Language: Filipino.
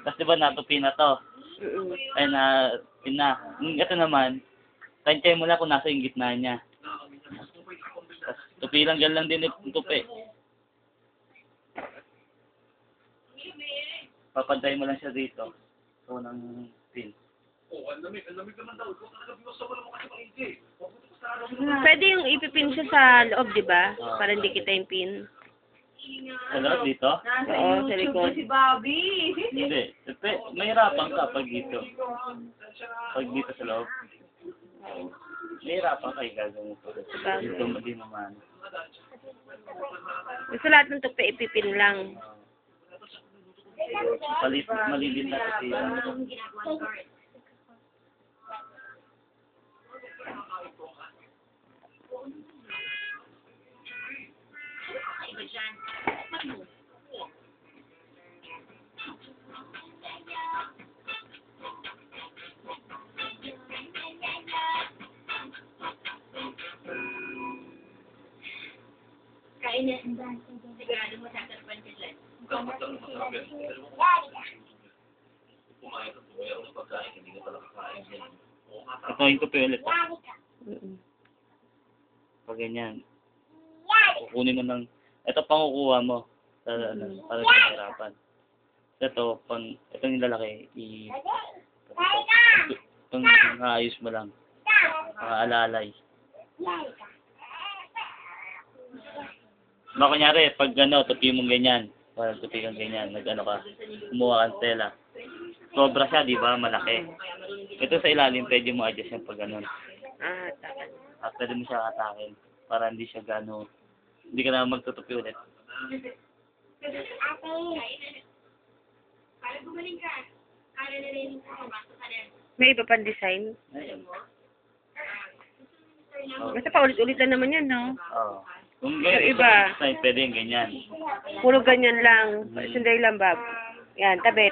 Tapos diba natupi na to? Ay na, pin na. Ito naman, tansyahin mo lang kung nasa yung gitna niya. Tapos tupi lang, gan lang din yung tupi. Papantayin mo lang siya dito. So, ng pin. Pwede yung ipipin siya sa loob, di ba? Para hindi kita yung pin. Sa loob dito? Oo, sa likod. Si Bobby. Hindi. Mahirapan ka pag dito. Pag dito sa loob. Mahirapan ka gagawin mo. Dito mo din naman. Basta lahat ng tupi ipipin lang. Malilin na kasi yan. Sigurado mo sasarpan ka dyan. Ito yung tupi ulit. Pag ganyan. Kukunin mo ng... Ito pangukuha mo. Para sa hirapan. Ito, itong yung lalaki. Itong naayos mo lang. Alalay. Diba kunyari, pag tupi mong ganyan. Parang tupi kang ganyan. Nag-ano ka. Kumuha kang tela. Sobra siya, di ba? Malaki. Ito sa ilalim, pwede mo adjust yung pag gano'n. Takan. At pwede mo siya atakin. Para hindi siya gano'n. Hindi ka na magtutupi ulit. May iba pang design? Ayun. Basta paulit-ulit lang naman yan, no? Oo. Kung Yung ganyan, iba. pwede yung ganyan. Puro ganyan lang. Sandali lang, Bob. Yan, tabi.